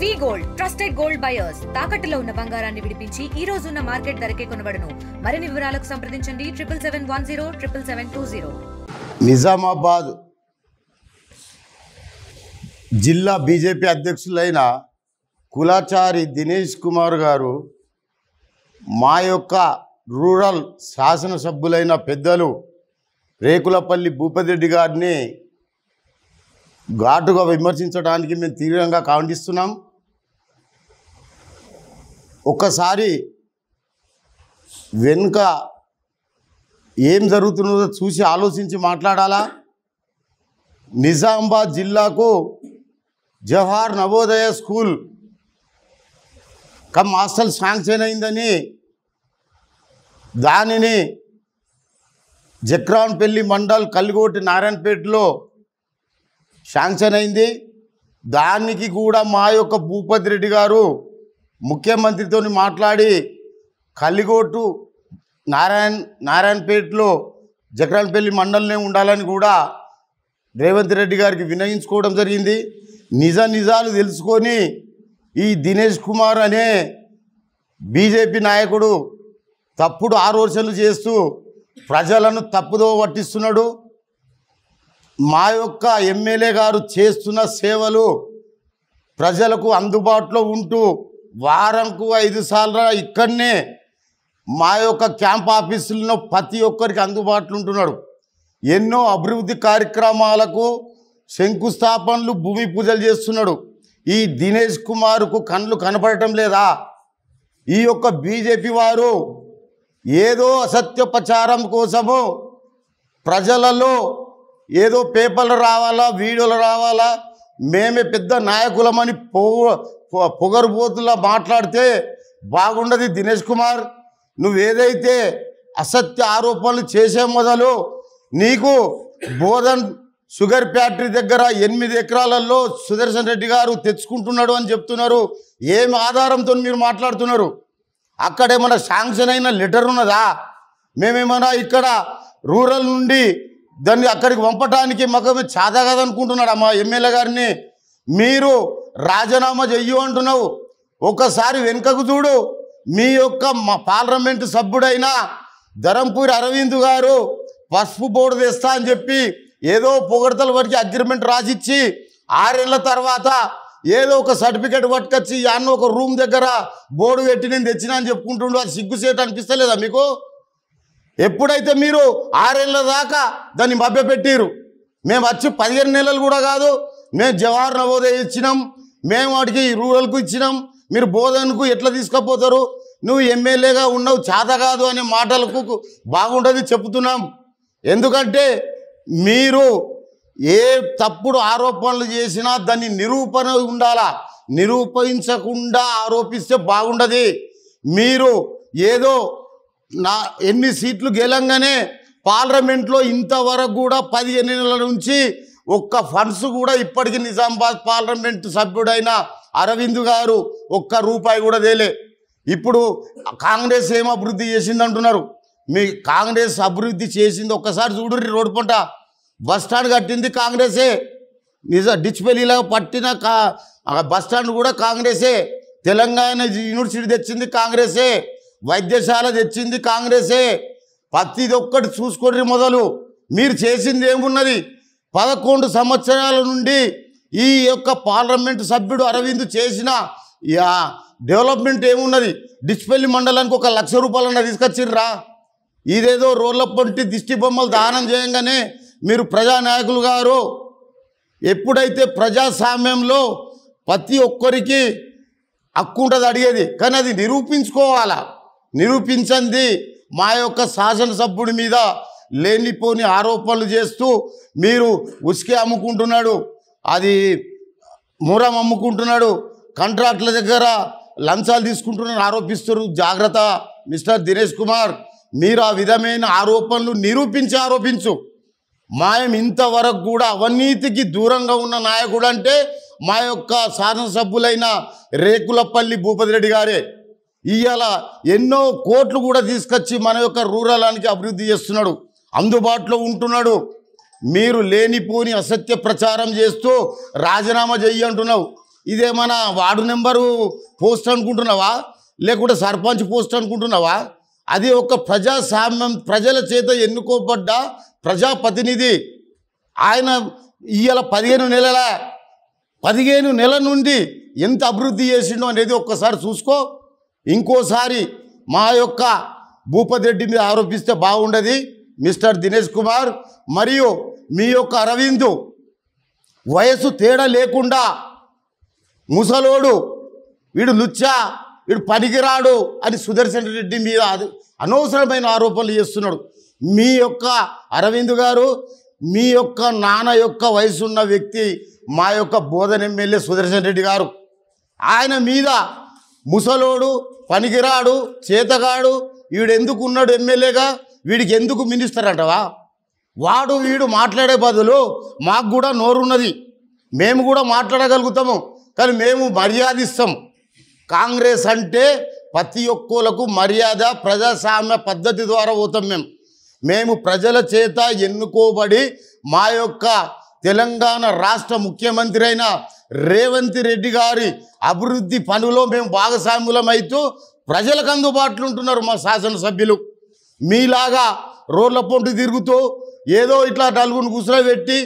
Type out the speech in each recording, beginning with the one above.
వి gold trusted gold buyers తాకట్టులో ఉన్న బంగారాన్ని విడిపించి ఈ రోజు ఉన్న మార్కెట్ ధరకే కొనబడును. మరిన్ని వివరాలకు సంప్రదించండి 7710 నిజామాబాద్ జిల్లా బీజేపీ అధ్యక్షులైన కులాచారి దినేష్ కుమార్ గారు మా యొక్క రూరల్ శాసనసభ్యులైన పెద్దలు రేకులపల్లి భూపతి రెడ్డి గారిని ఘాటుగా విమర్శించడానికి మేము తీవ్రంగా ఖండిస్తున్నాం. ఒక్కసారి వెనుక ఏం జరుగుతున్నదో చూసి ఆలోచించి మాట్లాడాలా. నిజామాబాద్ జిల్లాకు Jawahar Navodaya school come hostel sanction అయిందని దానిని జక్రాన్పల్లి మండల్ కల్గోటి నారాయణపేటలో శాంక్షన్ అయింది. దానికి కూడా మా యొక్క భూపతి రెడ్డి గారు ముఖ్యమంత్రితో మాట్లాడి కల్గోటు నారాయణపేటలో జక్రాన్పల్లి మండలనే ఉండాలని కూడా రేవంత్ రెడ్డి గారికి వినయించుకోవడం జరిగింది. నిజాలు తెలుసుకొని ఈ దినేష్ కుమార్ అనే బీజేపీ నాయకుడు తప్పుడు ఆలోచనలు చేస్తూ ప్రజలను తప్పుదో పట్టిస్తున్నాడు. మా యొక్క ఎమ్మెల్యే గారు చేస్తున్న సేవలు ప్రజలకు అందుబాటులో ఉంటూ వారంకు 5 సార్లు ఇక్కడనే మా యొక్క క్యాంప్ ఆఫీసుల్లో ప్రతి ఒక్కరికి అందుబాటులో ఉంటున్నాడు. ఎన్నో అభివృద్ధి కార్యక్రమాలకు శంకుస్థాపనలు భూమి పూజలు చేస్తున్నాడు. ఈ దినేష్ కుమార్కు కళ్ళు కనపడటం లేదా? ఈ యొక్క బీజేపీ వారు ఏదో అసత్య ప్రచారం కోసము ప్రజలలో ఏదో పేపర్లు రావాలా, వీడియోలు రావాలా, మేమే పెద్ద నాయకులమని పొగరుబోతులా మాట్లాడితే బాగుండదు. దినేష్ కుమార్, నువ్వేదైతే అసత్య ఆరోపణలు చేసే మొదలు నీకు బోధన్ షుగర్ ఫ్యాక్టరీ దగ్గర 8 ఎకరాలలో సుదర్శన్ రెడ్డి గారు తెచ్చుకుంటున్నాడు అని చెప్తున్నారు. ఏం ఆధారంతో మీరు మాట్లాడుతున్నారు? అక్కడేమన్నా శాంక్షన్ అయిన లెటర్ ఉన్నదా? మేమేమన్నా ఇక్కడ రూరల్ నుండి దాన్ని అక్కడికి పంపటానికి మాకు చాదా కాదనుకుంటున్నాడు మా ఎమ్మెల్యే గారిని. మీరు రాజీనామా చెయ్యు అంటున్నావు. ఒకసారి వెనుకకు చూడు. మీ యొక్క పార్లమెంటు సభ్యుడైన ధరంపూరి అరవింద్ గారు పసుపు బోర్డు తెస్తా అని చెప్పి ఏదో పొగడతల వరకు అగ్రిమెంట్ రాసిచ్చి 6 ఏళ్ల తర్వాత ఏదో ఒక సర్టిఫికేట్ పట్టుకొచ్చి అన్న ఒక రూమ్ దగ్గర బోర్డు పెట్టి నేను తెచ్చినా అని చెప్పుకుంటుండో అది సిగ్గుసేట అనిపిస్తలేదా మీకు? ఎప్పుడైతే మీరు 6 ఏళ్ళ దాకా దాన్ని మభ్యపెట్టిరు, మేము వచ్చి 15 నెలలు కూడా కాదు, మేము జవహర్ నవోదయ ఇచ్చినాం, మేము వాటికి రూరల్కు ఇచ్చినాం, మీరు బోధనకు ఎట్లా తీసుకుపోతారు? నువ్వు ఎమ్మెల్యేగా ఉన్నావు, చేత కాదు అనే మాటలకు బాగుంటుంది చెప్తున్నాం. ఎందుకంటే మీరు ఏ తప్పుడు ఆరోపణలు చేసినా దాన్ని నిరూపణ ఉండాలా. నిరూపించకుండా ఆరోపిస్తే బాగుండదు. మీరు ఏదో ఎన్ని సీట్లు గెలంగానే పార్లమెంట్లో ఇంతవరకు కూడా 15 నెలల నుంచి ఒక్క ఫండ్స్ కూడా ఇప్పటికీ నిజామాబాద్ పార్లమెంటు సభ్యుడైన అరవింద్ గారు ఒక్క రూపాయి కూడా తేలే. ఇప్పుడు కాంగ్రెస్ ఏం అభివృద్ధి చేసింది అంటున్నారు. మీ కాంగ్రెస్ అభివృద్ధి చేసింది ఒక్కసారి చూడుర్రి. రోడ్డు పంట బస్టాండ్ కట్టింది కాంగ్రెసే. డిచ్పెల్లిలో పట్టిన బస్టాండ్ కూడా కాంగ్రెసే. తెలంగాణ యూనివర్సిటీ తెచ్చింది కాంగ్రెసే. వైద్యశాల తెచ్చింది కాంగ్రెసే. ప్రతిది ఒక్కటి చూసుకోండి. మొదలు మీరు చేసింది ఏమున్నది? 11 సంవత్సరాల నుండి ఈ యొక్క పార్లమెంటు సభ్యుడు అరవింద్ చేసిన డెవలప్మెంట్ ఏమున్నది? డిచ్పెల్లి మండలానికి 1 లక్ష రూపాయలన్నా తీసుకొచ్చిర్రా? ఇదేదో రోడ్ల పొంటి దిష్టి బొమ్మలు దానం చేయంగానే మీరు ప్రజానాయకులు గారు. ఎప్పుడైతే ప్రజాస్వామ్యంలో ప్రతి ఒక్కరికి హక్కు ఉంటుంది అడిగేది, కానీ అది నిరూపించుకోవాలా. నిరూపించండి మా యొక్క శాసనసభ్యుడి మీద లేనిపోని ఆరోపణలు చేస్తూ మీరు ఉసుకే అమ్ముకుంటున్నాడు, అది మూరం అమ్ముకుంటున్నాడు, కాంట్రాక్టుల దగ్గర లంచాలు తీసుకుంటున్నాడు ఆరోపిస్తారు. జాగ్రత్త మిస్టర్ దినేష్ కుమార్, మీరు ఆ విధమైన ఆరోపణలు ఆరోపించు. మాయం ఇంతవరకు కూడా అవినీతికి దూరంగా ఉన్న నాయకుడు అంటే మా యొక్క శాసనసభ్యులైన రేకులపల్లి భూపతి రెడ్డి గారే. ఇవాళ ఎన్నో కోట్లు కూడా తీసుకొచ్చి మన యొక్క రూరలానికి అభివృద్ధి చేస్తున్నాడు, అందుబాటులో ఉంటున్నాడు. మీరు లేనిపోని అసత్య ప్రచారం చేస్తూ రాజీనామా చెయ్యి అంటున్నావు. ఇదేమన్నా వార్డు నెంబరు పోస్ట్ అనుకుంటున్నావా, లేకుంటే సర్పంచ్ పోస్ట్ అనుకుంటున్నావా? అది ఒక ప్రజాస్వామ్యం, ప్రజల చేత ఎన్నుకోబడ్డ ప్రజాప్రతినిధి. ఆయన ఇవాళ 15 నెలల నుండి ఎంత అభివృద్ధి చేసిండో అనేది ఒక్కసారి చూసుకో. ఇంకోసారి మా యొక్క భూపతి రెడ్డి మీద ఆరోపిస్తే బాగుండదు. మిస్టర్ దినేష్ కుమార్ మరియు మీ యొక్క అరవింద్ వయసు తేడా లేకుండా ముసలోడు, వీడు లుచ్చా, వీడు పనికిరాడు అని సుదర్శన్ రెడ్డి మీద అనవసరమైన ఆరోపణలు చేస్తున్నాడు. మీ యొక్క అరవింద్ గారు, మీ యొక్క నాన్న యొక్క వయసున్న వ్యక్తి మా యొక్క బోధన ఎమ్మెల్యే సుదర్శన్ రెడ్డి గారు. ఆయన మీద ముసలోడు, పనికిరాడు, చేతగాడు, వీడు ఎందుకు ఉన్నాడు ఎమ్మెల్యేగా, వీడికి ఎందుకు మినిస్టర్ అంటవా? వాడు వీడు మాట్లాడే బదులు మాకు కూడా నోరున్నది, మేము కూడా మాట్లాడగలుగుతాము. కానీ మేము మర్యాద ఇస్తాం. కాంగ్రెస్ అంటే ప్రతి ఒక్కలకు మర్యాద, ప్రజాస్వామ్య పద్ధతి ద్వారా పోతాం. మేము ప్రజల చేత ఎన్నుకోబడి మా యొక్క తెలంగాణ రాష్ట్ర ముఖ్యమంత్రి అయిన రేవంత్ రెడ్డి గారి అభివృద్ధి పనులో మేము భాగస్వాములమైతూ ప్రజలకు అందుబాటులో ఉంటున్నారు మా శాసనసభ్యులు. మీలాగా రోడ్ల పొంటు తిరుగుతూ ఏదో ఇట్లా నలుగురిని కూర్చోబెట్టి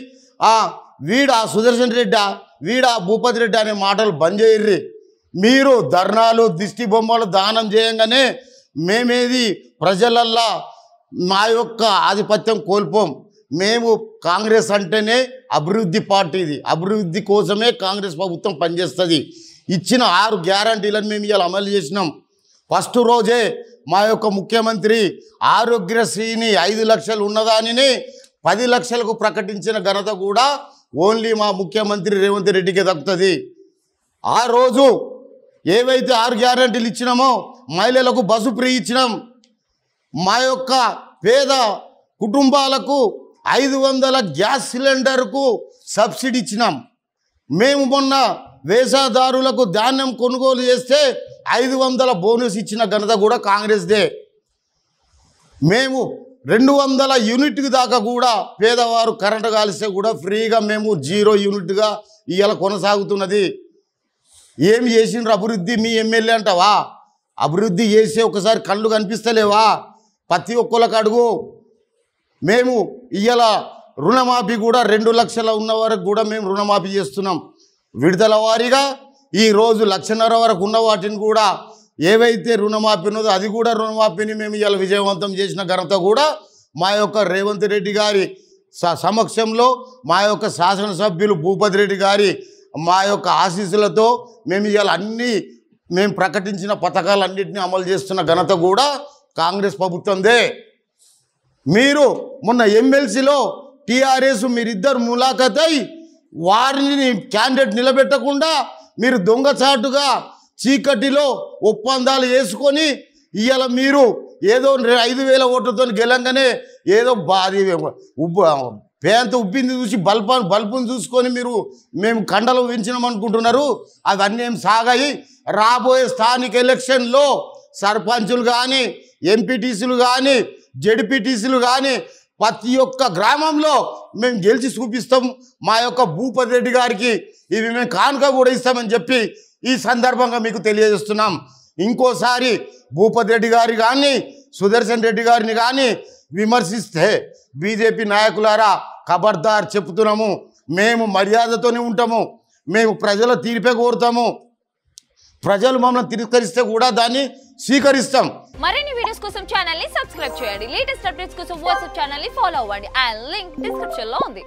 వీడా సుదర్శన్ రెడ్డా, వీడా భూపతి రెడ్డి అనే మాటలు బంద్ చేయర్రి. మీరు ధర్నాలు, దిష్టి బొమ్మలు దానం చేయంగానే మేమేది ప్రజలల్లా మా యొక్క ఆధిపత్యం కోల్పోం. మేము కాంగ్రెస్ అంటేనే అభివృద్ధి పార్టీది, అభివృద్ధి కోసమే కాంగ్రెస్ ప్రభుత్వం పనిచేస్తుంది. ఇచ్చిన 6 గ్యారంటీలను మేము ఇలా అమలు చేసినాం. ఫస్ట్ రోజే మా యొక్క ముఖ్యమంత్రి ఆరోగ్యశ్రీని 5 లక్షలు ఉన్నదానిని 10 లక్షలకు ప్రకటించిన ఘనత కూడా ఓన్లీ మా ముఖ్యమంత్రి రేవంత్ రెడ్డికి దక్కుతుంది. ఆ రోజు ఏవైతే 6 గ్యారంటీలు ఇచ్చినామో మహిళలకు బస్సు ఫ్రీ ఇచ్చినాం. మా యొక్క పేద కుటుంబాలకు 500 గ్యాస్ సిలిండర్కు సబ్సిడీ ఇచ్చినాం. మేము మొన్న వేసాదారులకు ధాన్యం కొనుగోలు చేస్తే 500 బోనస్ ఇచ్చిన ఘనత కూడా కాంగ్రెస్దే. మేము 200 యూనిట్కి దాకా కూడా పేదవారు కరెంటు కాలిస్తే కూడా ఫ్రీగా మేము 0 యూనిట్గా ఇవాళ కొనసాగుతున్నది. ఏమి చేసిండ్రు అభివృద్ధి మీ ఎమ్మెల్యే అంటావా? అభివృద్ధి చేసే ఒకసారి కళ్ళు కనిపిస్తలేవా? ప్రతి ఒక్కరికి అడుగు. మేము ఇవాళ రుణమాఫీ కూడా 2 లక్షల ఉన్న వరకు కూడా మేము రుణమాఫీ చేస్తున్నాం. విడతల వారీగా ఈరోజు 1.5 లక్షల వరకు ఉన్న వాటిని కూడా ఏవైతే రుణమాఫీ ఉన్నదో అది కూడా రుణమాఫీని మేము ఇవాళ విజయవంతం చేసిన ఘనత కూడా మా యొక్క రేవంత్ రెడ్డి గారి సమక్షంలో, మా యొక్క శాసనసభ్యులు భూపతి రెడ్డి గారి మా యొక్క ఆశీస్సులతో మేము ఇవాళ మేము ప్రకటించిన పథకాలన్నింటినీ అమలు చేస్తున్న ఘనత కూడా కాంగ్రెస్ ప్రభుత్వందే. మీరు మొన్న ఎమ్మెల్సీలో టీఆర్ఎస్ మీరిద్దరు ములాఖతై వారిని క్యాండిడేట్ నిలబెట్టకుండా మీరు దొంగచాటుగా చీకటిలో ఒప్పందాలు వేసుకొని ఇవాళ మీరు ఏదో 5,000 ఓట్లతో గెలంగానే ఏదో పేంత ఉబ్బింది చూసి బల్బును చూసుకొని మేము కండలు పెంచినాం అనుకుంటున్నారు. అవన్నీ ఏం సాగాయి. రాబోయే స్థానిక ఎలక్షన్లో సర్పంచులు కానీ, ఎంపీటీసీలు కానీ, జెడ్పీటీసీలు కానీ ప్రతి ఒక్క గ్రామంలో మేము గెలిచి చూపిస్తాం. మా యొక్క భూపతి రెడ్డి గారికి ఇవి మేము కానుక కూడా ఇస్తామని చెప్పి ఈ సందర్భంగా మీకు తెలియజేస్తున్నాం. ఇంకోసారి భూపతి రెడ్డి గారి కానీ, సుదర్శన్ రెడ్డి గారిని కానీ విమర్శిస్తే బీజేపీ నాయకులారా ఖబర్దార్ చెప్తున్నాము. మేము మర్యాదతోనే ఉంటాము. మేము ప్రజల తీర్పే కోరుతాము. ప్రజలు మమ్మల్ని తిరస్కరిస్తే కూడా దాన్ని స్వీకరిస్తాం. మరిన్ని వీడియోస్ కోసం ఛానల్ ని సబ్స్క్రైబ్ చేయండి. లేటెస్ట్ అప్డేట్స్ కోసం వాట్సాప్ ఛానల్ ని ఫాలో అవ్వండి. ఆ లింక్ డిస్క్రిప్షన్ లో ఉంది.